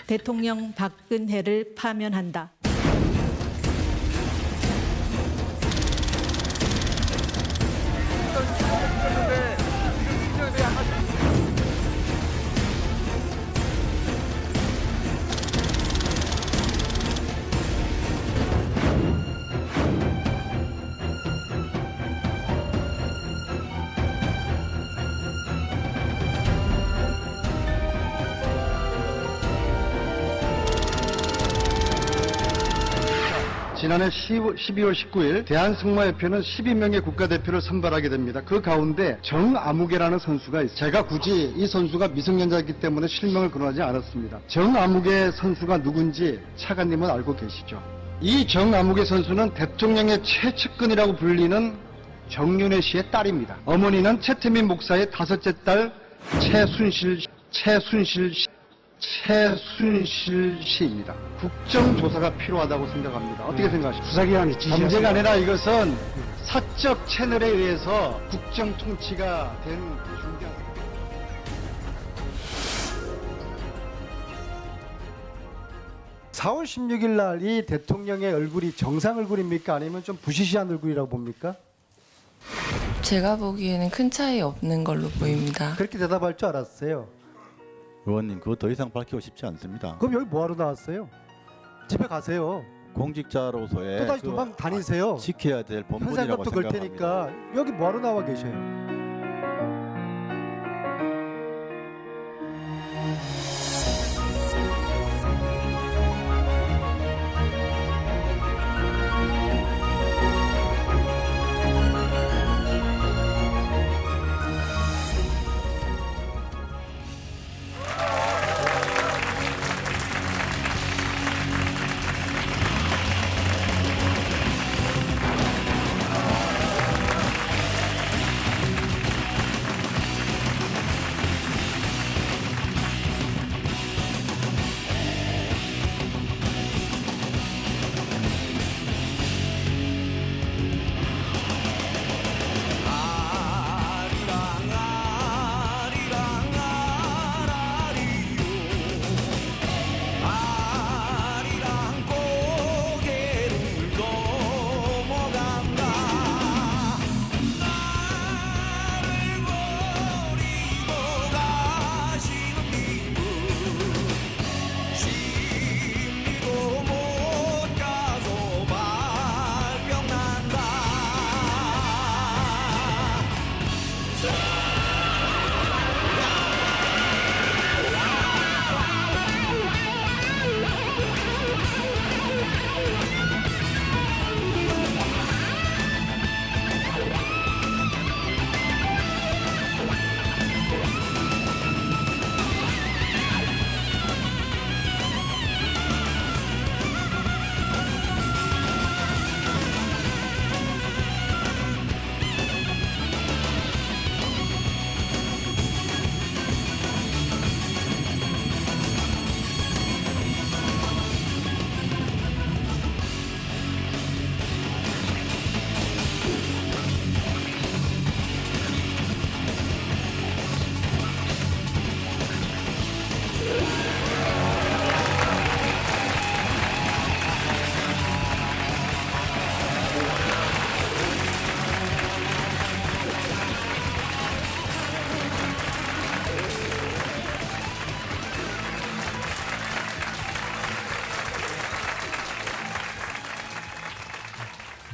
대통령 박근혜를 파면한다. 지난해 12월 19일 대한승마협회는 12명의 국가대표를 선발하게 됩니다. 그 가운데 정아무개라는 선수가 있어요. 제가 굳이 이 선수가 미성년자이기 때문에 실명을 거론하지 않았습니다. 정아무개 선수가 누군지 차관님은 알고 계시죠? 이 정아무개 선수는 대통령의 최측근이라고 불리는 정윤회 씨의 딸입니다. 어머니는 최태민 목사의 다섯째 딸 최순실 씨입니다. 국정조사가 필요하다고 생각합니다. 어떻게 생각하십니까? 수사기관이 범죄가 아니라 이것은 사적 채널에 의해서 국정 통치가 된 중대한. 4월 16일 날 이 대통령의 얼굴이 정상 얼굴입니까? 아니면 좀 부시시한 얼굴이라고 봅니까? 제가 보기에는 큰 차이 없는 걸로 보입니다. 그렇게 대답할 줄 알았어요. 의원님, 그거 더 이상 밝히고 싶지 않습니다. 그럼 여기 뭐하러 나왔어요? 집에 가세요. 공직자로서의 또 다시 도망 다니세요. 지켜야 될 본분이라고 현상금도 걸 생각합니다. 테니까 여기 뭐하러 나와 계셔요?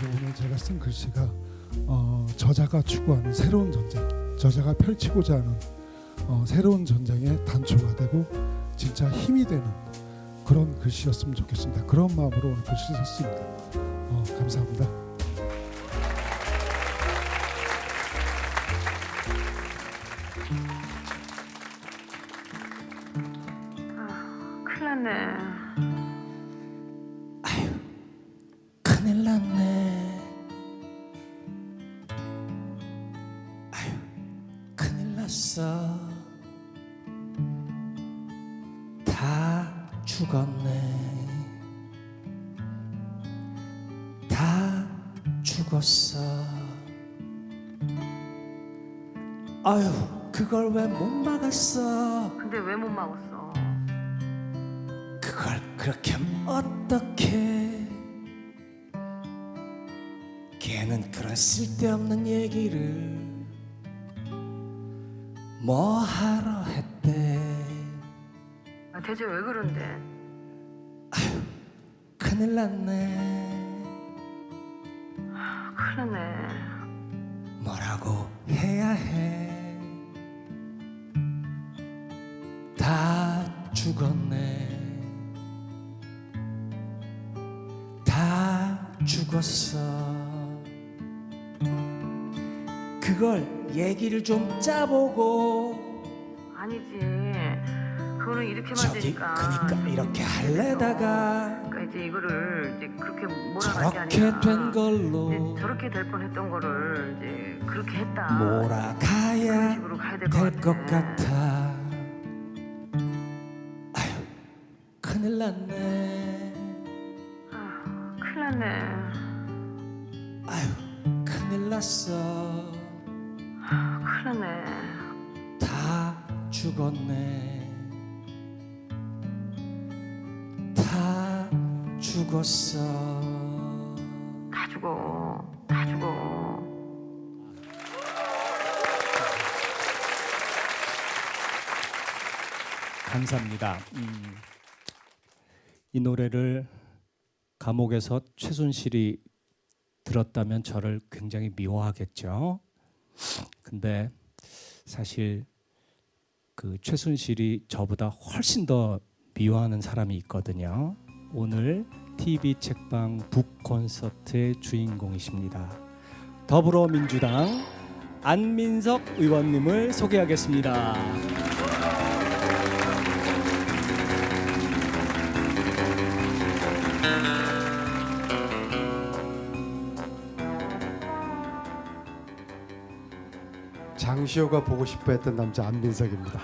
오늘 제가 쓴 글씨가 저자가 추구하는 새로운 전쟁, 저자가 펼치고자 하는 새로운 전쟁의 단초가 되고 진짜 힘이 되는 그런 글씨였으면 좋겠습니다. 그런 마음으로 오늘 글씨 썼습니다. 감사합니다. 큰일 났네. 큰일 났네. 아유, 큰일 났어. 다 죽었네. 다 죽었어. 아유, 그걸 왜 못 막았어? 근데 왜 못 막았어? 그걸 그렇게 하면 어떡해. 걔는 그런 쓸데없는 얘기를 뭐하러 했대. 대체 왜 그런데? 큰일 났네. 큰일 났네. 뭐라고 해야 해. 다 죽었네. 다 죽었어. 그걸 얘기를 좀 짜보고. 아니지. 그거는 이렇게만 저기 되니까. 그니까 이렇게 할래다가 그러니까 이제 이거를 이제 그렇게 몰아간 게 저렇게 아니라 된 걸로 이제 저렇게 될 뻔했던 거를 이제 그렇게 했다. 그런 몰아가야 식으로 가야 될 될 것 같아. 같아. 아유, 큰일 났네. 아, 큰일 났네. 아유, 큰일 났어. 큰일 났네. 다 죽었네. 다 죽었어. 다 죽어. 다 죽어. 감사합니다. 이 노래를 감옥에서 최순실이 들었다면 저를 굉장히 미워하겠죠. 근데 사실 그 최순실이 저보다 훨씬 더 미워하는 사람이 있거든요. 오늘 TV 책방 북 콘서트의 주인공이십니다. 더불어민주당 안민석 의원님을 소개하겠습니다. 장시호가 보고 싶어 했던 남자 안민석입니다.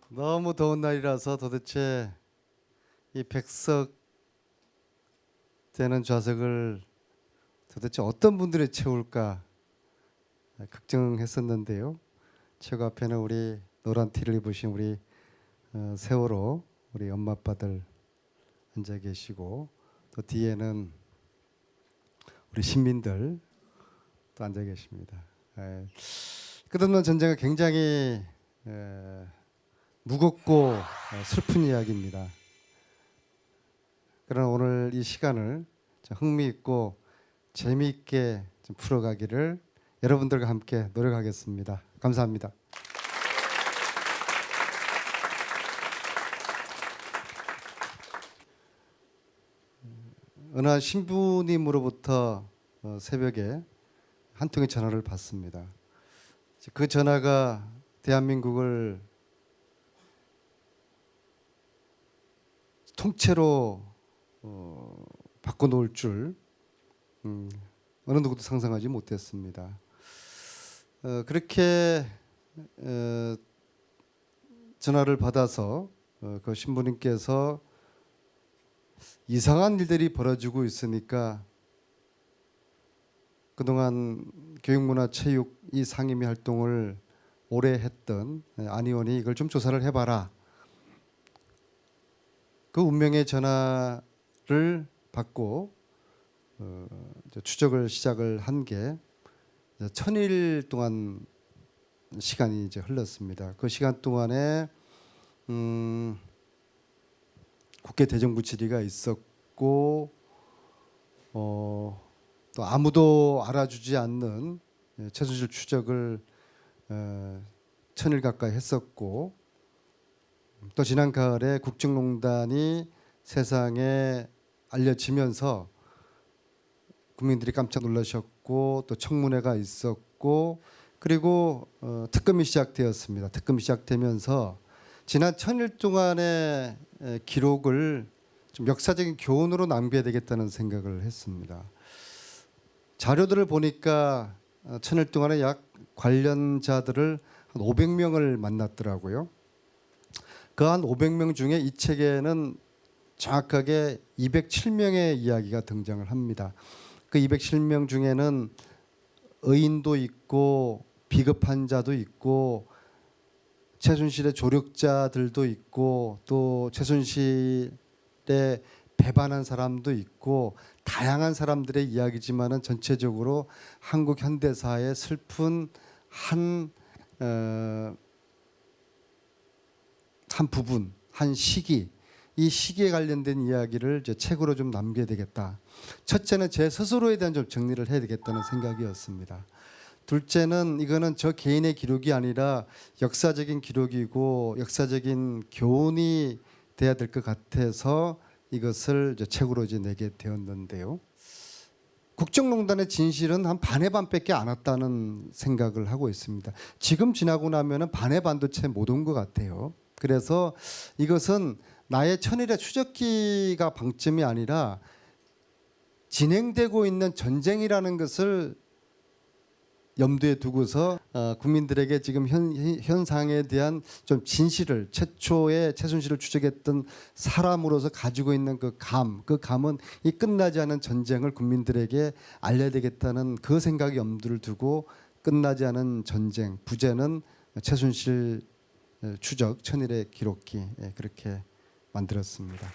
너무 더운 날이라서 도대체 이 백석 되는 좌석을 도대체 어떤 분들이 채울까 걱정했었는데요. 최고 앞에는 우리 노란 티를 입으신 우리 세월호 우리 엄마 아빠들 앉아 계시고 또 뒤에는 우리 시민들 또 앉아 계십니다. 끝없는 전쟁은 굉장히 무겁고 슬픈 이야기입니다. 그러나 오늘 이 시간을 흥미있고 재미있게 좀 풀어가기를 여러분들과 함께 노력하겠습니다. 감사합니다. 어느 한 신부님으로부터 새벽에 한 통의 전화를 받습니다. 그 전화가 대한민국을 통째로 바꿔놓을 줄 어느 누구도 상상하지 못했습니다. 그렇게 전화를 받아서 그 신부님께서 이상한 일들이 벌어지고 있으니까 그동안 교육문화체육 이 상임위 활동을 오래 했던 안 의원이 이걸 좀 조사를 해봐라. 그 운명의 전화를 받고 추적을 시작을 한 게 1000일 동안 시간이 이제 흘렀습니다. 그 시간 동안에 국회 대정부 질의가 있었고 또 아무도 알아주지 않는 최순실 추적을 1000일 가까이 했었고 또 지난 가을에 국정농단이 세상에 알려지면서 국민들이 깜짝 놀라셨고 또 청문회가 있었고 그리고 특검이 시작되었습니다. 특검이 시작되면서 지난 1000일 동안의 기록을 좀 역사적인 교훈으로 남겨야 되겠다는 생각을 했습니다. 자료들을 보니까 1000일 동안에 약 관련자들을 한 500명을 만났더라고요. 그 한 500명 중에 이 책에는 정확하게 207명의 이야기가 등장을 합니다. 그 207명 중에는 의인도 있고 비겁한 자도 있고 최순실의 조력자들도 있고 또 최순실에 배반한 사람도 있고 다양한 사람들의 이야기지만은 전체적으로 한국 현대사의 슬픈 한 부분, 한 시기, 이 시기에 관련된 이야기를 이제 책으로 좀 남겨야 되겠다. 첫째는 제 스스로에 대한 좀 정리를 해야 되겠다는 생각이었습니다. 둘째는 이거는 저 개인의 기록이 아니라 역사적인 기록이고 역사적인 교훈이 돼야 될 것 같아서 이것을 이제 책으로 이제 내게 되었는데요. 국정농단의 진실은 한 반의 반밖에 안 왔다는 생각을 하고 있습니다. 지금 지나고 나면은 반의 반도 채 못 온 것 같아요. 그래서 이것은 나의 천일의 추적기가 방점이 아니라 진행되고 있는 전쟁이라는 것을 염두에 두고서 국민들에게 지금 현상에 대한 좀 진실을 최초의 최순실을 추적했던 사람으로서 가지고 있는 그 감은 이 끝나지 않은 전쟁을 국민들에게 알려야 되겠다는 그 생각에 염두를 두고 끝나지 않은 전쟁 부제는 최순실 추적 천일의 기록기 그렇게 만들었습니다.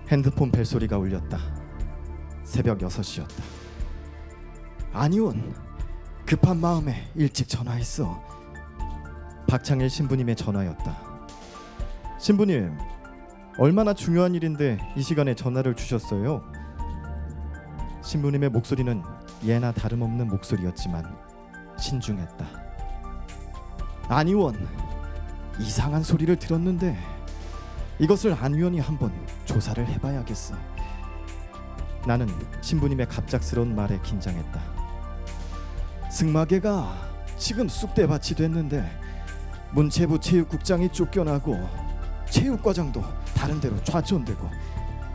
핸드폰 벨소리가 울렸다. 새벽 6시였다. 안희원, 급한 마음에 일찍 전화했어. 박창일 신부님의 전화였다. 신부님, 얼마나 중요한 일인데 이 시간에 전화를 주셨어요? 신부님의 목소리는 예나 다름없는 목소리였지만 신중했다. 안희원, 이상한 소리를 들었는데 이것을 안 의원이 한번 조사를 해봐야겠어. 나는 신부님의 갑작스러운 말에 긴장했다. 승마계가 지금 쑥대밭이 됐는데 문체부 체육국장이 쫓겨나고 체육과장도 다른 데로 좌천되고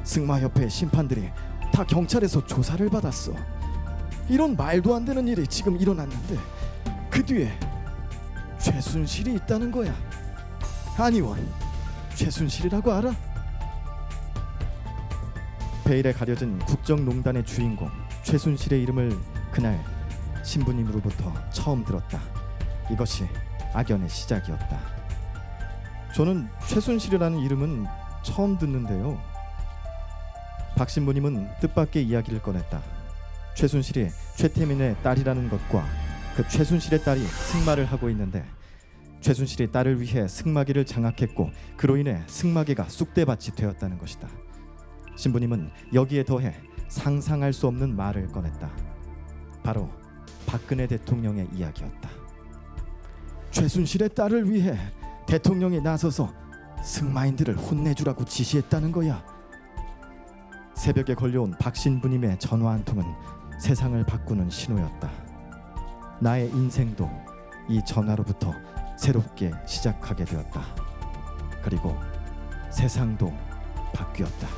승마협회 심판들이 다 경찰에서 조사를 받았어. 이런 말도 안 되는 일이 지금 일어났는데 그 뒤에 최순실이 있다는 거야. 안희원, 최순실이라고 알아? 베일에 가려진 국정농단의 주인공 최순실의 이름을 그날 신부님으로부터 처음 들었다. 이것이 악연의 시작이었다. 저는 최순실이라는 이름은 처음 듣는데요. 박 신부님은 뜻밖의 이야기를 꺼냈다. 최순실이 최태민의 딸이라는 것과 그 최순실의 딸이 승마를 하고 있는데 최순실이 딸을 위해 승마기를 장악했고 그로 인해 승마기가 쑥대밭이 되었다는 것이다. 신부님은 여기에 더해 상상할 수 없는 말을 꺼냈다. 바로 박근혜 대통령의 이야기였다. 최순실의 딸을 위해 대통령이 나서서 승마인들을 혼내주라고 지시했다는 거야. 새벽에 걸려온 박 신부님의 전화 한 통은 세상을 바꾸는 신호였다. 나의 인생도 이 전화로부터 새롭게 시작하게 되었다. 그리고 세상도 바뀌었다.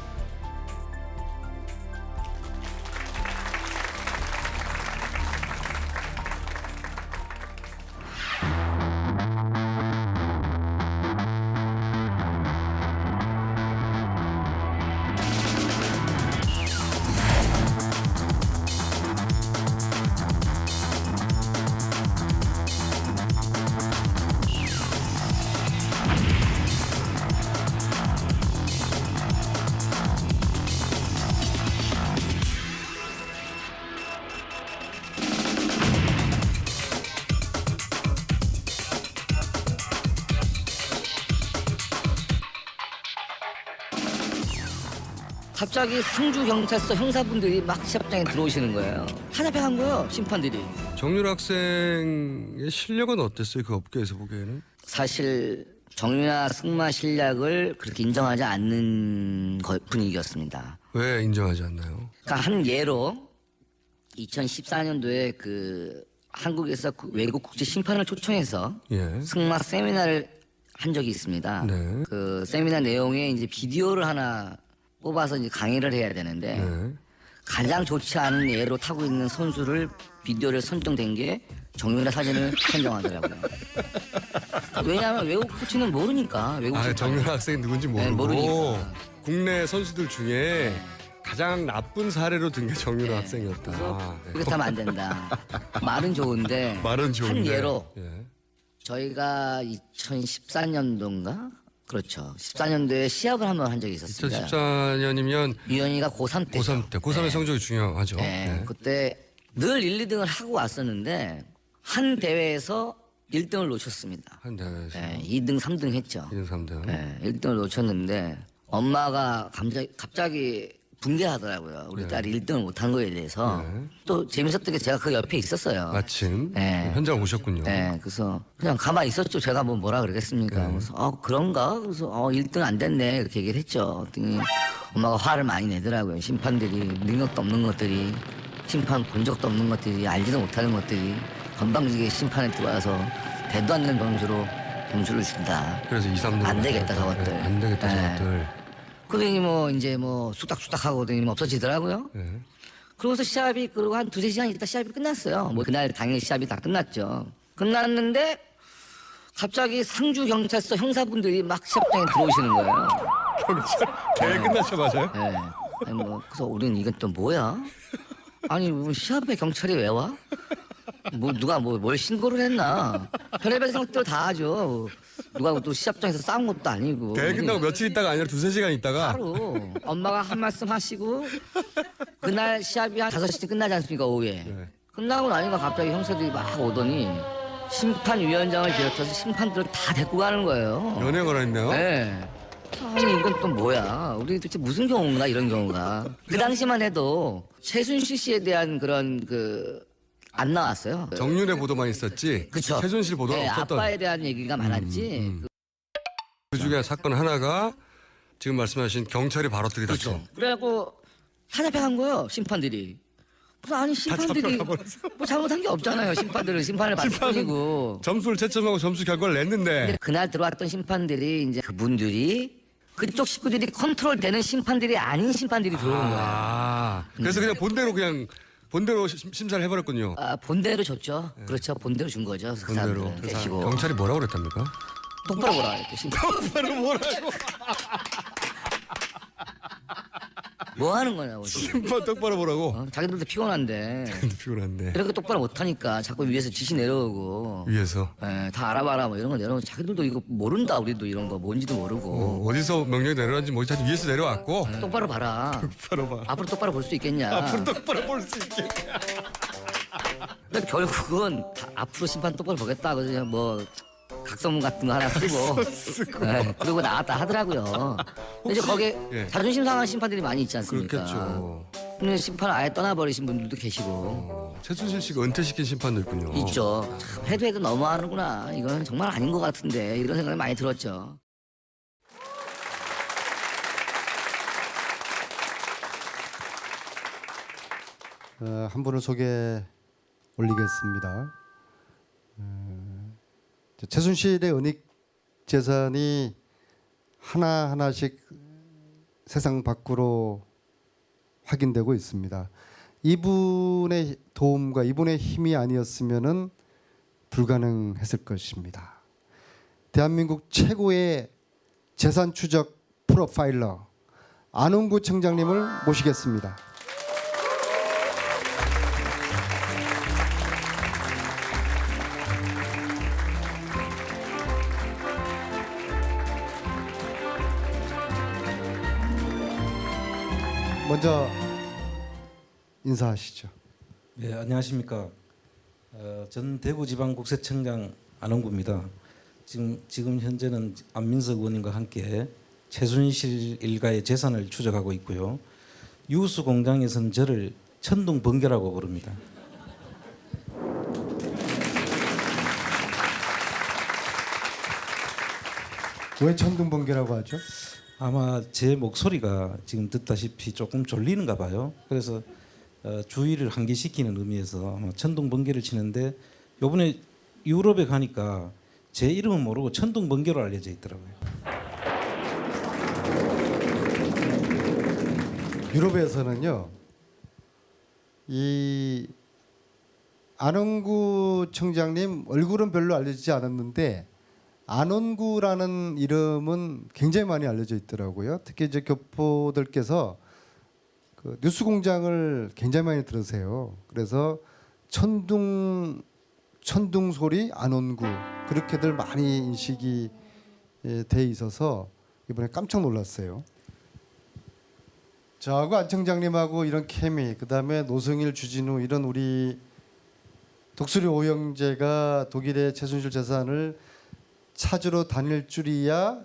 갑자기 상주경찰서 형사분들이 막 시합장에 들어오시는 거예요. 탄압해간 거예요, 심판들이. 정윤 학생의 실력은 어땠어요? 그 업계에서 보기에는? 사실 정윤아 승마 실력을 그렇게 인정하지 않는 분위기였습니다. 왜 인정하지 않나요? 그러니까 한 예로 2014년도에 그 한국에서 외국 국제 심판을 초청해서 승마 세미나를 한 적이 있습니다. 네. 그 세미나 내용에 이제 비디오를 하나 뽑아서 이제 강의를 해야 되는데 가장 좋지 않은 예로 타고 있는 선수를 비디오를 선정된 게 정윤아 사진을 선정하더라고요. 왜냐하면 외국 코치는 모르니까. 외국 아, 심판. 정윤아 학생이 누군지 모르고 네, 모르니까. 국내 선수들 중에 가장 나쁜 사례로 든 게 정윤아 학생이었다. 그래서 네. 그렇게 하면 안 된다. 말은 좋은데 말은 좋은데. 한 예로 예. 저희가 2014년도인가? 그렇죠. 14년도에 시합을 한번 한 적이 있었습니다. 2014년이면 유현이가 고3 때. 고3 때. 고3의 성적이 중요하죠. 네. 네. 그때 늘 1, 2등을 하고 왔었는데 한 대회에서 1등을 놓쳤습니다. 한 대회에서 네, 2등, 3등 했죠. 2등, 3등. 네, 1등을 놓쳤는데 엄마가 갑자기 붕괴하더라고요. 우리 딸이 1등을 못한 거에 대해서. 네. 또 재밌었던 게 제가 그 옆에 있었어요. 마침 네. 현장 오셨군요. 네, 그래서 그냥 가만히 있었죠. 제가 뭐라 그러겠습니까. 네. 그래서 그런가? 그래서 1등 안 됐네. 이렇게 얘기를 했죠. 그랬더니 엄마가 화를 많이 내더라고요. 심판들이 능력도 없는 것들이, 심판 본 적도 없는 것들이, 알지도 못하는 것들이 건방지게 심판에 들어와서 대도 않는 점수를 준다. 그래서 2, 3등 안 되겠다, 저것들. 네, 안 되겠다 네. 저것들. 그러더니 이제 쑥닥쑥닥 하고 그러더니 없어지더라고요. 네. 그러고서 시합이 그러고 한 2-3시간 있다 시합이 끝났어요. 그날 당일 시합이 다 끝났죠. 끝났는데 갑자기 상주 경찰서 형사분들이 막 시합장에 들어오시는 거예요. 대회 끝나자마자요? 네. 아니 그래서 우리는 이건 또 뭐야? 아니 시합에 경찰이 왜 와? 누가 뭘 신고를 했나? 별의별 생각들 다 하죠. 누가 또 시합장에서 싸운 것도 아니고. 대회 끝나고 며칠 있다가 아니라 2-3시간 있다가 바로 엄마가 한 말씀 하시고 그날 시합이 한 5시쯤 끝나지 않습니까, 오후에. 네. 끝나고 나니까 갑자기 형사들이 막 오더니 심판위원장을 비롯해서 심판들을 다 데리고 가는 거예요. 연행을 했네요. 네. 아니 이건 또 뭐야? 우리 도대체 무슨 경우인가 이런 경우가. 그 당시만 해도 최순실 씨에 대한 그런 안 나왔어요. 정윤의 보도만 있었지. 그쵸. 최순실 보도는 네, 없었던. 아빠에 대한 얘기가 많았지. 그 중에 사건 하나가 지금 말씀하신 경찰이 바로 들이닥쳐. 그렇죠. 그래갖고 다 잡혀간 거예요, 심판들이. 그래서 아니 심판들이 뭐 잘못한 게 없잖아요. 심판들은 심판을 받을 뿐이고. 점수를 채점하고 점수 결과를 냈는데 근데 그날 들어왔던 심판들이 이제 그분들이 그쪽 식구들이 컨트롤되는 심판들이 아닌 심판들이 들어오는 거예요. 그래서 그냥 본대로 심사를 해버렸군요. 본대로 줬죠. 그렇죠. 본대로 준 거죠. 그 본대로. 사람들은 그래서 계시고. 경찰이 뭐라고 그랬답니까? 똑바로 보라 그랬대. 심판. 똑바로 뭐라고? 뭐 하는 거냐고. 지금. 심판 똑바로 보라고. 자기들도 피곤한데. 피곤한데. 이렇게 똑바로 못하니까 자꾸 위에서 지시 내려오고. 위에서. 예, 다 알아봐라 뭐 이런 거 내려오고. 자기들도 이거 모른다. 우리도 이런 거 뭔지도 모르고. 어디서 명령이 내려왔는지 모르지. 하여튼 위에서 내려왔고. 똑바로 봐라. 똑바로 봐. 앞으로 똑바로 볼 수 있겠냐. 앞으로 똑바로 볼 수 있겠냐. 근데 결국은 앞으로 심판 똑바로 보겠다. 그래서 각서문 같은 거 하나 쓰고 네, 그러고 나왔다 하더라고요. 근데 이제 거기에 예. 자존심 상한 심판들이 많이 있지 않습니까? 그렇겠죠. 근데 심판을 아예 떠나버리신 분들도 계시고 최순실 씨가 은퇴시킨 심판도 있군요. 있죠. 참 해도 너무하는구나. 이건 정말 아닌 것 같은데 이런 생각이 많이 들었죠. 한 분을 소개 올리겠습니다. 최순실의 은닉 재산이 하나하나씩 세상 밖으로 확인되고 있습니다. 이분의 도움과 이분의 힘이 아니었으면은 불가능했을 것입니다. 대한민국 최고의 재산 추적 프로파일러 안홍구 청장님을 모시겠습니다. 먼저 인사하시죠. 네, 안녕하십니까. 전 대구지방국세청장 안홍구입니다. 지금 현재는 안민석 의원님과 함께 최순실 일가의 재산을 추적하고 있고요. 유수 공장에서는 저를 천둥번개라고 부릅니다. 왜 천둥번개라고 하죠? 아마 제 목소리가 지금 듣다시피 조금 졸리는가 봐요. 그래서 주의를 환기시키는 의미에서 아마 천둥번개를 치는데 요번에 유럽에 가니까 제 이름은 모르고 천둥번개로 알려져 있더라고요. 유럽에서는요, 이 안원구 청장님 얼굴은 별로 알려지지 않았는데 안원구라는 이름은 굉장히 많이 알려져 있더라고요. 특히 이제 교포들께서 그 뉴스공장을 굉장히 많이 들으세요. 그래서 천둥 소리 안원구 그렇게들 많이 인식이 돼 있어서 이번에 깜짝 놀랐어요. 저하고 안 청장님하고 이런 케미, 그다음에 노승일, 주진우 이런 우리 독수리 오영재가 독일의 최순실 재산을 찾으러 다닐 줄이야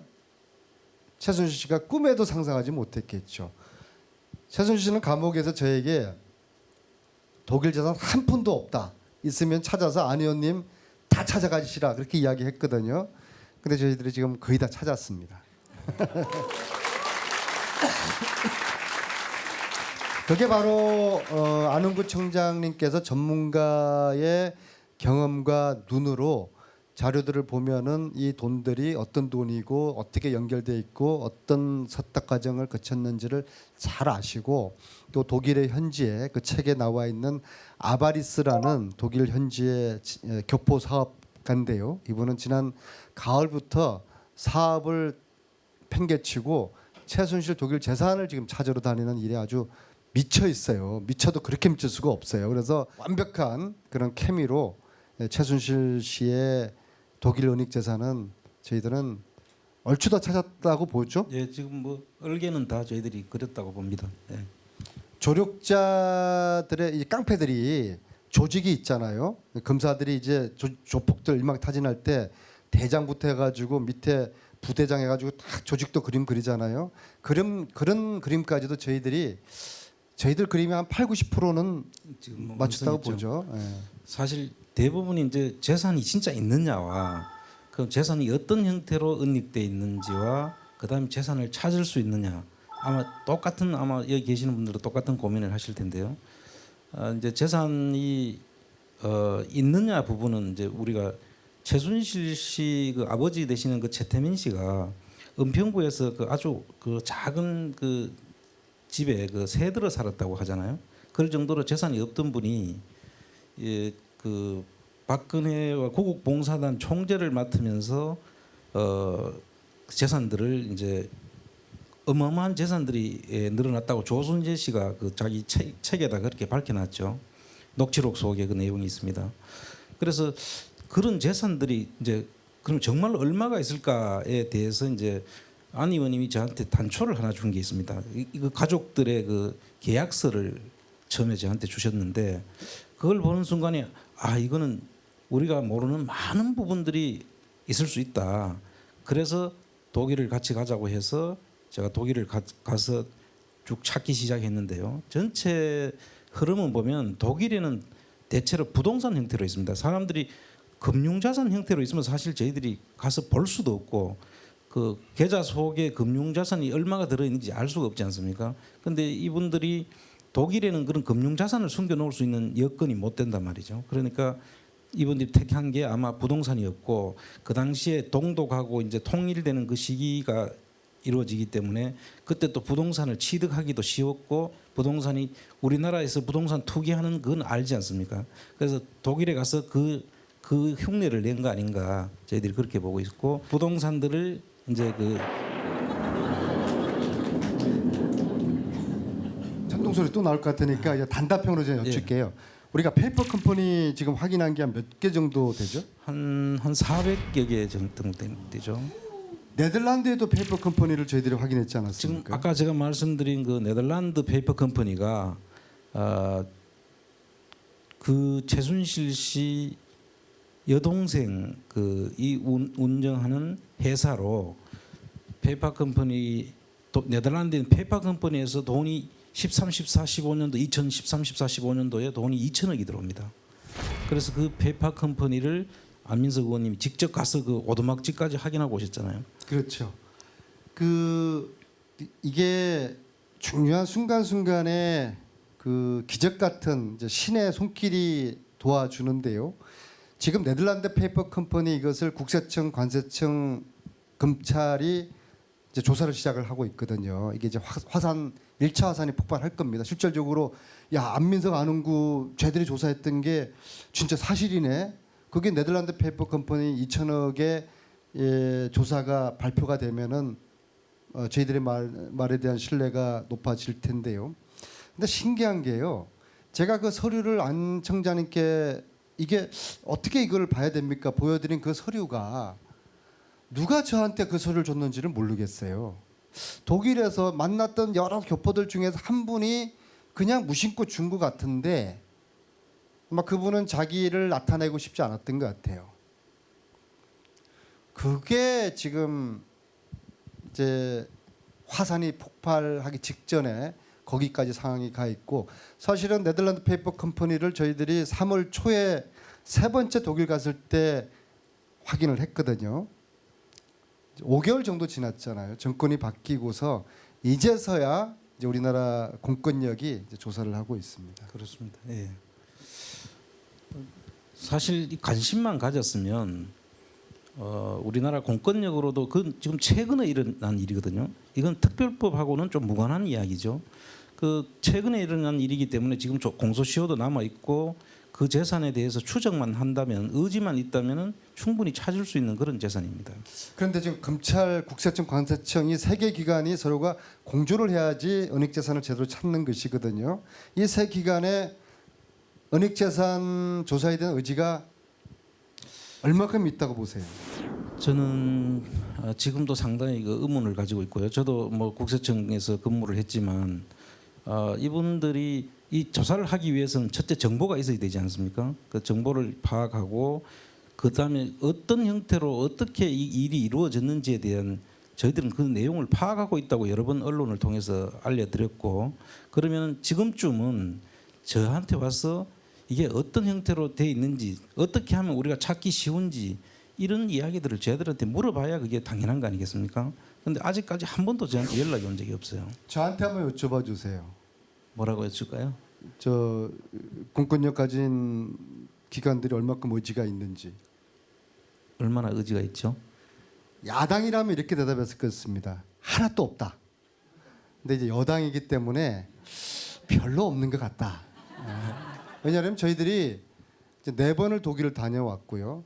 최순실 씨가 꿈에도 상상하지 못했겠죠. 최순실 씨는 감옥에서 저에게 독일 재산 한 푼도 없다. 있으면 찾아서 안 의원님 다 찾아가시라 그렇게 이야기했거든요. 근데 저희들이 지금 거의 다 찾았습니다. 그게 바로 안원구 청장님께서 전문가의 경험과 눈으로 자료들을 보면은 이 돈들이 어떤 돈이고 어떻게 연결돼 있고 어떤 서탁 과정을 거쳤는지를 잘 아시고 또 독일의 현지에 그 책에 나와 있는 아바리스라는 독일 현지의 교포 사업가인데요. 이분은 지난 가을부터 사업을 팽개치고 최순실 독일 재산을 지금 찾으러 다니는 일에 아주 미쳐 있어요. 미쳐도 그렇게 미칠 수가 없어요. 그래서 완벽한 그런 케미로 최순실 씨의 독일 은닉 재산은 저희들은 얼추 다 찾았다고 보죠. 예, 지금 뭐 얼개는 다 저희들이 그렸다고 봅니다. 예. 조력자들의 이 깡패들이 조직이 있잖아요. 검사들이 이제 조폭들 일망타진할 때 대장부터 해가지고 밑에 부대장 해가지고 딱 조직도 그림 그리잖아요. 그런 그림까지도 저희들 그림이 한 80~90%는 지금 뭐 맞췄다고 완성했죠. 보죠. 예. 사실 대부분이 이제 재산이 진짜 있느냐와 그 재산이 어떤 형태로 은닉돼 있는지와 그다음에 재산을 찾을 수 있느냐 아마 여기 계시는 분들도 똑같은 고민을 하실 텐데요. 이제 재산이 있느냐 부분은 이제 우리가 최순실 씨 그 아버지 되시는 그 최태민 씨가 은평구에서 그 아주 그 작은 그 집에 그 새 들어 살았다고 하잖아요. 그럴 정도로 재산이 없던 분이 그 박근혜와 구국봉사단 총재를 맡으면서 재산들을 이제 어마어마한 재산들이 늘어났다고 조순재 씨가 그 자기 책에다 그렇게 밝혀놨죠. 녹취록 속에 그 내용이 있습니다. 그래서 그런 재산들이 이제 그럼 정말 얼마가 있을까에 대해서 이제 안 의원님이 저한테 단초를 하나 준 게 있습니다. 그 가족들의 그 계약서를 처음에 저한테 주셨는데 그걸 보는 순간에 이거는 우리가 모르는 많은 부분들이 있을 수 있다. 그래서 독일을 같이 가자고 해서 제가 독일을 가서 쭉 찾기 시작했는데요. 전체 흐름은 보면 독일에는 대체로 부동산 형태로 있습니다. 사람들이 금융자산 형태로 있으면 사실 저희들이 가서 볼 수도 없고 그 계좌 속에 금융자산이 얼마가 들어있는지 알 수가 없지 않습니까? 근데 이분들이 독일에는 그런 금융자산을 숨겨놓을 수 있는 여건이 못 된단 말이죠. 그러니까 이분들이 택한 게 아마 부동산이었고 그 당시에 동독하고 이제 통일되는 그 시기가 이루어지기 때문에 그때 또 부동산을 취득하기도 쉬웠고 부동산이 우리나라에서 부동산 투기하는 건 알지 않습니까? 그래서 독일에 가서 그 흉내를 낸 거 아닌가 저희들이 그렇게 보고 있고 부동산들을 이제 그 천둥 소리 또 나올 것 같으니까 이제 단답형으로 좀 여쭐게요. 우리가 페이퍼 컴퍼니 지금 확인한 게 한 몇 개 정도 되죠? 한 400여 개 정도 되죠. 네덜란드에도 페이퍼 컴퍼니를 저희들이 확인했지 지금 않았습니까? 아까 제가 말씀드린 그 네덜란드 페이퍼 컴퍼니가 그 최순실 씨 여동생 이 운영하는 회사로 페이퍼 컴퍼니 네덜란드 페이퍼 컴퍼니에서 돈이 13, 14, 15년도 2013, 14, 15년도에 돈이 2천억이 들어옵니다. 그래서 그 페이퍼 컴퍼니를 안민석 의원님이 직접 가서 그 오두막집까지 확인하고 오셨잖아요. 그렇죠. 이게 중요한 순간순간에 그 기적 같은 이제 신의 손길이 도와주는데요. 지금 네덜란드 페이퍼 컴퍼니 이것을 국세청, 관세청, 검찰이 이제 조사를 시작을 하고 있거든요. 이게 이제 화산 1차 화산이 폭발할 겁니다. 실질적으로 야 안민석 안흥구 쟤들이 조사했던 게 진짜 사실이네. 그게 네덜란드 페이퍼 컴퍼니 2천억의 조사가 발표가 되면은 저희들의 말에 대한 신뢰가 높아질 텐데요. 근데 신기한 게요. 제가 그 서류를 안 청장님께 이게 어떻게 이걸 봐야 됩니까? 보여드린 그 서류가 누가 저한테 그 서류를 줬는지를 모르겠어요. 독일에서 만났던 여러 교포들 중에서 한 분이 그냥 무심코 준 것 같은데 아마 그분은 자기를 나타내고 싶지 않았던 것 같아요. 그게 지금 이제 화산이 폭발하기 직전에 거기까지 상황이 가 있고 사실은 네덜란드 페이퍼 컴퍼니를 저희들이 3월 초에 세 번째 독일 갔을 때 확인을 했거든요. 5개월 정도 지났잖아요. 정권이 바뀌고서 이제서야 이제 우리나라 공권력이 이제 조사를 하고 있습니다. 그렇습니다. 예. 사실 이 관심만 가졌으면 우리나라 공권력으로도 그 지금 최근에 일어난 일이거든요. 이건 특별법하고는 좀 무관한 이야기죠. 그 최근에 일어난 일이기 때문에 지금 공소시효도 남아 있고 그 재산에 대해서 추정만 한다면 의지만 있다면은 충분히 찾을 수 있는 그런 재산입니다. 그런데 지금 검찰, 국세청, 관세청 이 세 개 기관이 서로가 공조를 해야지 은닉재산을 제대로 찾는 것이거든요. 이 세 기관의 은닉재산 조사에 대한 의지가 얼마큼 있다고 보세요? 저는 지금도 상당히 그 의문을 가지고 있고요. 저도 뭐 국세청에서 근무를 했지만 이분들이 이 조사를 하기 위해서는 첫째 정보가 있어야 되지 않습니까? 그 정보를 파악하고 그 다음에 어떤 형태로 어떻게 이 일이 이루어졌는지에 대한 저희들은 그 내용을 파악하고 있다고 여러 번 언론을 통해서 알려드렸고 그러면 지금쯤은 저한테 와서 이게 어떤 형태로 돼 있는지 어떻게 하면 우리가 찾기 쉬운지 이런 이야기들을 저희들한테 물어봐야 그게 당연한 거 아니겠습니까? 그런데 아직까지 한 번도 저한테 연락이 온 적이 없어요. 저한테 한번 여쭤봐 주세요. 뭐라고 여쭐까요? 저 공권력 가진 기관들이 얼마큼 의지가 있는지. 얼마나 의지가 있죠? 야당이라면 이렇게 대답했을 것같습니다. 하나도 없다. 근데 이제 여당이기 때문에 별로 없는 것 같다. 왜냐하면 저희들이 이제 4번을 독일을 다녀왔고요.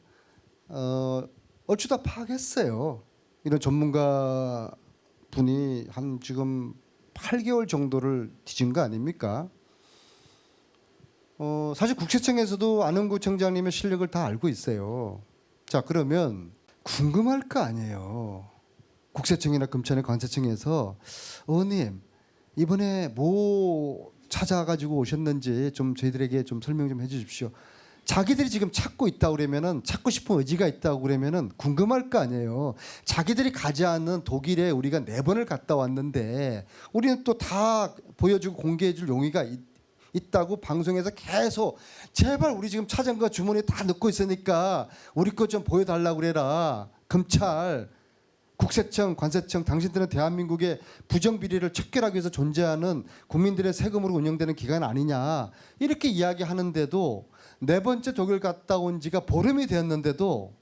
얼추 다 파악했어요. 이런 전문가 분이 한 지금 8개월 정도를 뒤진 거 아닙니까? 사실 국세청에서도 안흥구 청장님의 실력을 다 알고 있어요. 자, 그러면 궁금할 거 아니에요. 국세청이나 검찰이나 관세청에서 의원님 이번에 뭐 찾아가지고 오셨는지 좀 저희들에게 좀 설명 좀 해주십시오. 자기들이 지금 찾고 있다 그러면은 찾고 싶은 의지가 있다고 그러면은 궁금할 거 아니에요. 자기들이 가지 않는 독일에 우리가 4번을 갔다 왔는데 우리는 또 다 보여주고 공개해줄 용의가 있다고 방송에서 계속 제발 우리 지금 찾은 거 주머니에 다 넣고 있으니까 우리 거 좀 보여달라고 그래라. 검찰, 국세청, 관세청 당신들은 대한민국의 부정비리를 척결하기 위해서 존재하는 국민들의 세금으로 운영되는 기관 아니냐 이렇게 이야기하는데도 4번째 독일 갔다 온 지가 보름이 되었는데도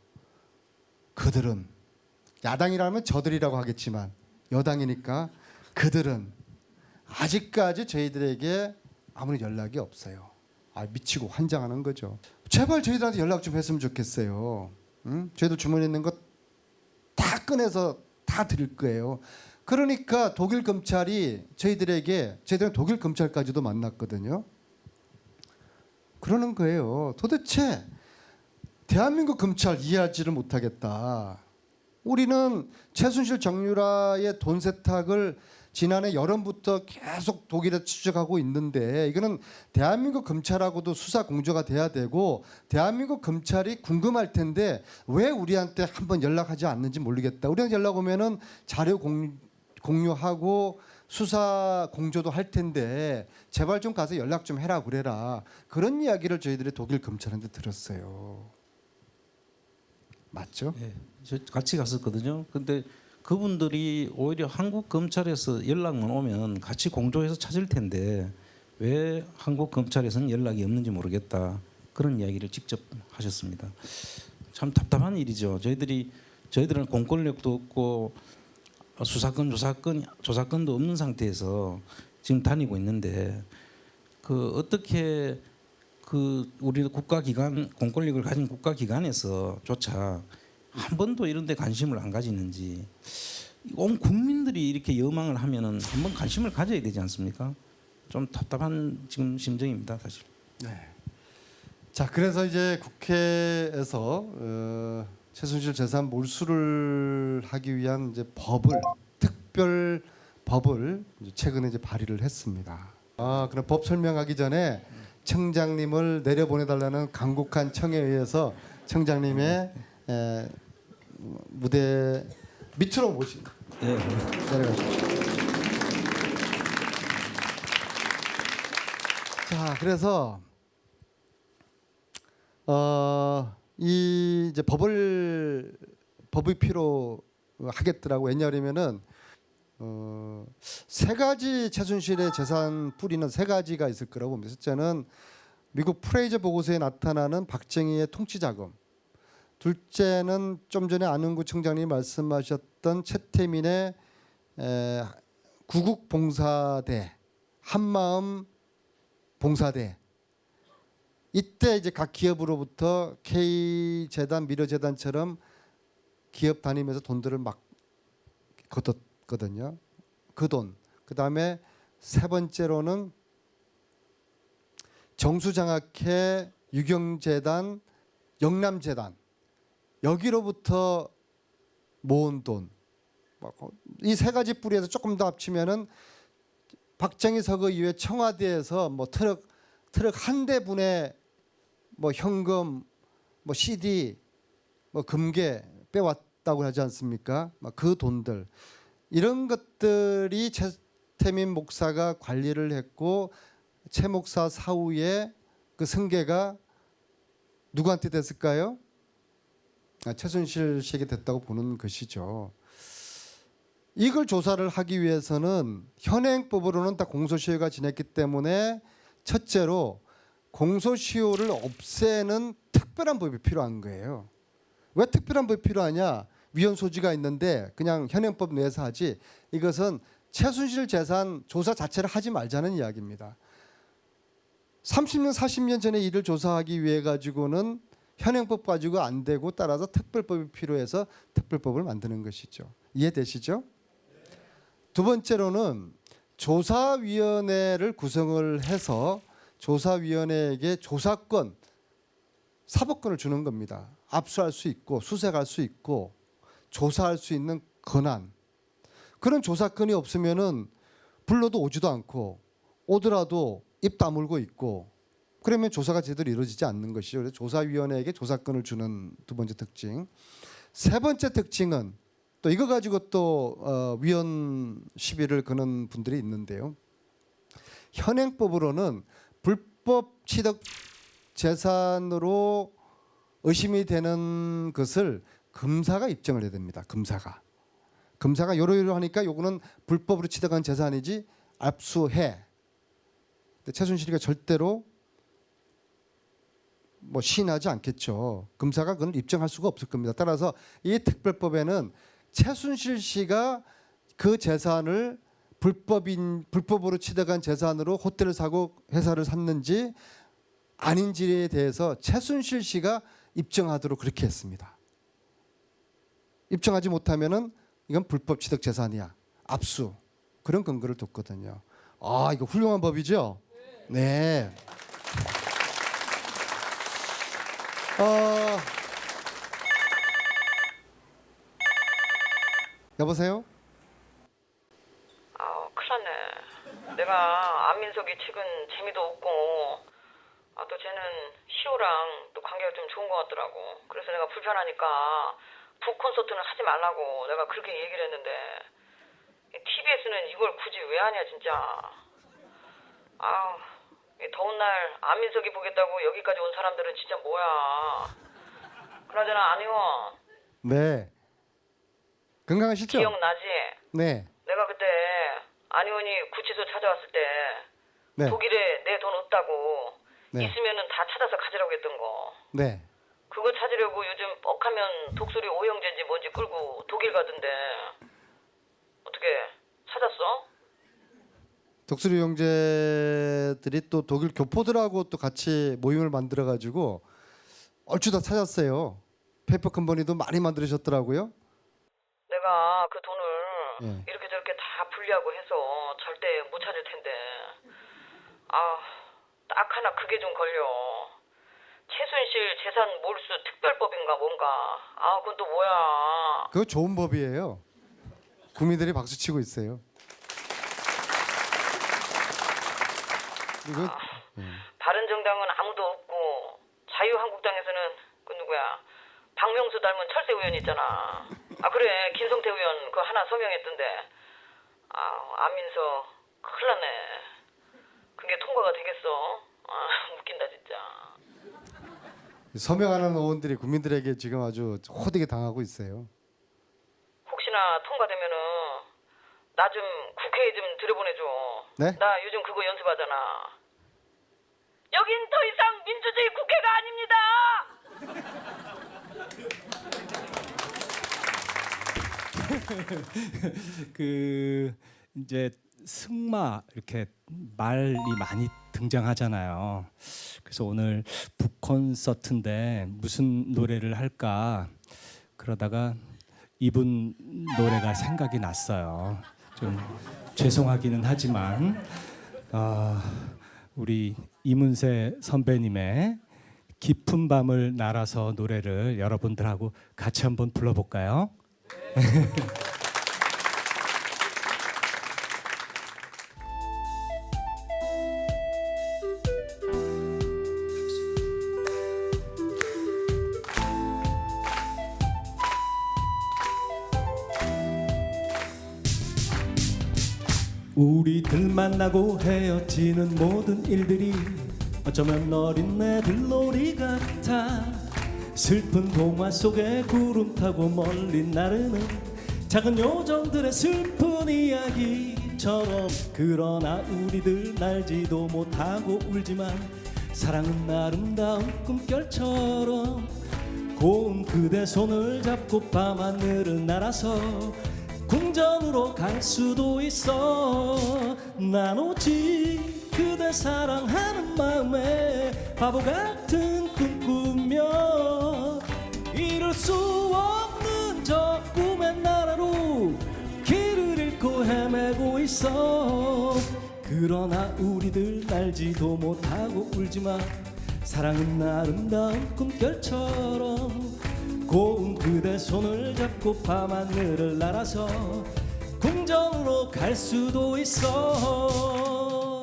그들은 야당이라면 저들이라고 하겠지만 여당이니까 그들은 아직까지 저희들에게 아무런 연락이 없어요. 미치고 환장하는 거죠. 제발 저희들한테 연락 좀 했으면 좋겠어요. 응? 저희들 주머니에 있는 거 다 꺼내서 다 드릴 거예요. 그러니까 독일 검찰이 저희들은 독일 검찰까지도 만났거든요. 그러는 거예요. 도대체 대한민국 검찰 이해하지를 못하겠다. 우리는 최순실 정유라의 돈 세탁을 지난해 여름부터 계속 독일에 추적하고 있는데 이거는 대한민국 검찰하고도 수사 공조가 돼야 되고 대한민국 검찰이 궁금할 텐데 왜 우리한테 한번 연락하지 않는지 모르겠다. 우리한테 연락 오면은 자료 공유하고 수사 공조도 할 텐데 제발 좀 가서 연락 좀 해라 그래라. 그런 이야기를 저희들이 독일 검찰한테 들었어요. 맞죠? 네, 저 같이 갔었거든요. 근데 그분들이 오히려 한국 검찰에서 연락만 오면 같이 공조해서 찾을 텐데 왜 한국 검찰에서는 연락이 없는지 모르겠다. 그런 이야기를 직접 하셨습니다. 참 답답한 일이죠. 저희들은 공권력도 없고 조사권도 없는 상태에서 지금 다니고 있는데 그 어떻게 그 우리 국가기관 공권력을 가진 국가기관에서조차 한 번도 이런 데 관심을 안 가지는지 온 국민들이 이렇게 여망을 하면은 한번 관심을 가져야 되지 않습니까? 좀 답답한 지금 심정입니다, 사실. 네. 자, 그래서 이제 국회에서 최순실 재산 몰수를 하기 위한 이제 특별 법을 이제 최근에 이제 발의를 했습니다. 그럼 법 설명하기 전에 청장님을 내려보내달라는 간곡한 청에 의해서 청장님의 무대 밑으로 모십니다. 내려가십시오. 자, 그래서 이 이제 법이 필요하겠더라고. 왜냐하면은 세 가지 최순실의 재산 뿌리는 세 가지가 있을 거라고 봅니다. 첫째는 미국 프레이저 보고서에 나타나는 박정희의 통치 자금. 둘째는 좀 전에 안흥구 청장님이 말씀하셨던 최태민의 구국봉사대, 한마음 봉사대. 이때 이제 각 기업으로부터 K재단, 미래재단처럼 기업 다니면서 돈들을 막 걷었거든요. 그 돈. 그다음에 세 번째로는 정수장학회, 유경재단, 영남재단 여기로부터 모은 돈. 이 세 가지 뿌리에서 조금 더 합치면은 박정희 서거 이후에 청와대에서 뭐 트럭 한 대분의 뭐 현금, 뭐 CD, 뭐 금괴 빼왔다고 하지 않습니까? 그 돈들 이런 것들이 최태민 목사가 관리를 했고 최 목사 사후에 그 승계가 누구한테 됐을까요? 최순실 씨에게 됐다고 보는 것이죠. 이걸 조사를 하기 위해서는 현행법으로는 다 공소시효가 지났기 때문에 첫째로 공소시효를 없애는 특별한 법이 필요한 거예요. 왜 특별한 법이 필요하냐? 위헌 소지가 있는데 그냥 현행법 내에서 하지. 이것은 최순실 재산 조사 자체를 하지 말자는 이야기입니다. 30년, 40년 전에 일을 조사하기 위해 가지고는 현행법 가지고 안 되고 따라서 특별법이 필요해서 특별법을 만드는 것이죠. 이해되시죠? 두 번째로는 조사위원회를 구성을 해서 조사위원회에게 조사권, 사법권을 주는 겁니다. 압수할 수 있고 수색할 수 있고 조사할 수 있는 권한. 그런 조사권이 없으면은 불러도 오지도 않고 오더라도 입 다물고 있고 그러면 조사가 제대로 이루어지지 않는 것이죠. 그래서 조사위원회에게 조사권을 주는 두 번째 특징. 세 번째 특징은 또 이거 가지고 또 위헌 시비를 거는 분들이 있는데요. 현행법으로는 불법 취득 재산으로 의심이 되는 것을 검사가 입증을 해야 됩니다. 검사가 요러요러하니까 요거는 불법으로 취득한 재산이지 압수해. 근데 최순실이가 절대로 뭐 시인하지 않겠죠. 검사가 그걸 입증할 수가 없을 겁니다. 따라서 이 특별법에는 최순실 씨가 그 재산을 불법으로 취득한 재산으로 호텔을 사고 회사를 샀는지 아닌지에 대해서 최순실 씨가 입증하도록 그렇게 했습니다. 입증하지 못하면은 이건 불법 취득 재산이야. 압수. 그런 근거를 뒀거든요. 이거 훌륭한 법이죠? 네. 여보세요? 큰일 났네. 내가 안민석이 책은 재미도 없고 또 쟤는 시호랑 또 관계가 좀 좋은 것 같더라고. 그래서 내가 불편하니까 북 콘서트는 하지 말라고 내가 그렇게 얘기를 했는데 TBS는 이걸 굳이 왜 하냐 진짜. 이 더운 날 안민석이 보겠다고 여기까지 온 사람들은 진짜 뭐야. 그나저나 안 의원. 네. 건강하시죠? 기억나지? 네. 내가 그때 안 의원이 구치소 찾아왔을 때 네. 독일에 내 돈 없다고 네. 있으면은 다 찾아서 가지라고 했던 거. 네. 그거 찾으려고 요즘 뻑하면 독수리 오형제인지 뭔지 끌고 독일 가던데 어떻게 찾았어? 독수리 형제들이 또 독일 교포들하고 또 같이 모임을 만들어 가지고 얼추 다 찾았어요. 페이퍼 컴퍼니도 많이 만들으셨더라고요. 내가 그 돈을 예. 이렇게 저렇게 다 분리하고 해서 절대 못 찾을 텐데. 딱 하나 그게 좀 걸려. 최순실 재산 몰수 특별법인가 뭔가. 그건 또 뭐야. 그거 좋은 법이에요. 국민들이 박수 치고 있어요. 이거 바른정당은 아무도 없고 자유한국당에서는 그 누구야 박명수 닮은 철새 의원 있잖아. 그래 김성태 의원 그 하나 서명했던데. 안민석 큰일 났네. 그게 통과가 되겠어? 웃긴다 진짜. 서명하는 의원들이 국민들에게 지금 아주 호되게 당하고 있어요. 혹시나 통과되면은 나 좀 국회에 좀 들여보내줘. 네? 나 요즘 그거 연습하잖아. 여긴 더 이상 민주주의 국회가 아닙니다. 그 이제 승마 이렇게 말이 많이 등장하잖아요. 그래서 오늘 북콘서트인데 무슨 노래를 할까 그러다가 이분 노래가 생각이 났어요. 좀 죄송하기는 하지만 우리 이문세 선배님의 깊은 밤을 날아서 노래를 여러분들하고 같이 한번 불러볼까요? 우리들 만나고 헤어지는 모든 일들이 어쩌면 어린애들 놀이 같아. 슬픈 동화 속에 구름 타고 멀리 나르는 작은 요정들의 슬픈 이야기처럼. 그러나 우리들 날지도 못하고 울지만 사랑은 아름다운 꿈결처럼. 고운 그대 손을 잡고 밤하늘을 날아서 궁전으로 갈 수도 있어. 난 오직 그대 사랑하는 마음에 바보 같은 꿈 꾸며 이룰 수 없는 저 꿈의 나라로 길을 잃고 헤매고 있어. 그러나 우리들 알지도 못하고 울지만 사랑은 아름다운 꿈결처럼. 고운 그대 손을 잡고 밤하늘을 날아서 궁전으로 갈 수도 있어.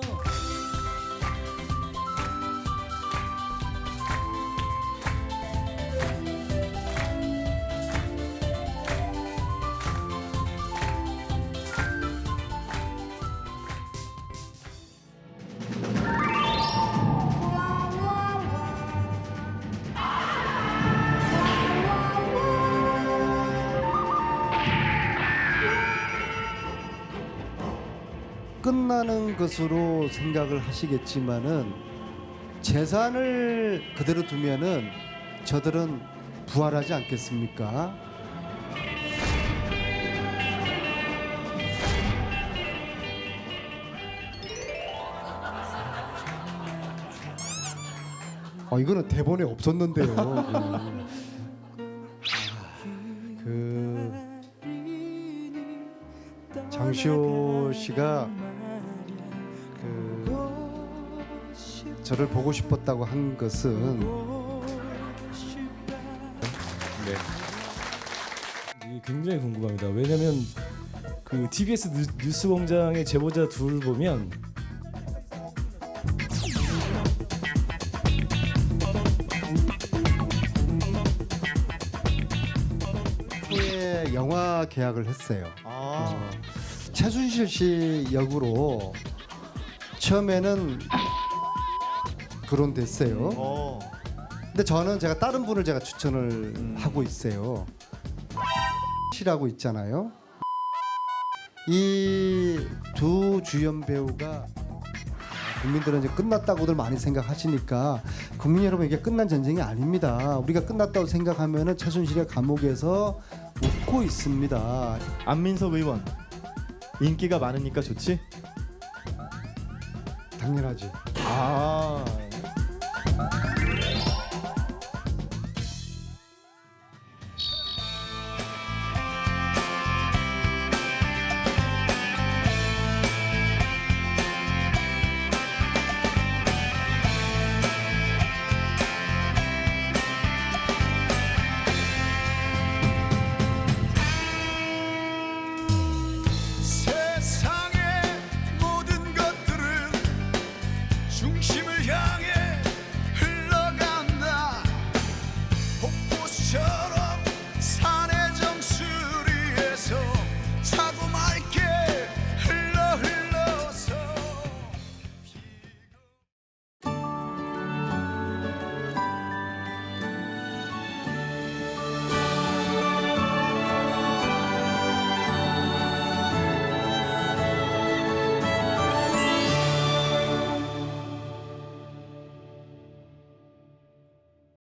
끝나는 것으로 생각을 하시겠지만은 재산을 그대로 두면은 저들은 부활하지 않겠습니까? 이거는 대본에 없었는데요. 장시호 씨가 저를 보고 싶었다고 한 것은 굉장히 궁금합니다. 왜냐면 그 TBS 뉴스공장의 제보자 둘 보면 후에 영화 계약을 했어요. 최순실 씨 역으로 처음에는 거론됐어요. 근데 저는 제가 다른 분을 제가 추천을 하고 있어요. 씨라고 있잖아요. 이 두 주연 배우가 국민들은 이제 끝났다고들 많이 생각하시니까 국민 여러분 이게 끝난 전쟁이 아닙니다. 우리가 끝났다고 생각하면은 최순실의 감옥에서 웃고 있습니다. 안민석 의원 인기가 많으니까 좋지? 당연하지. 아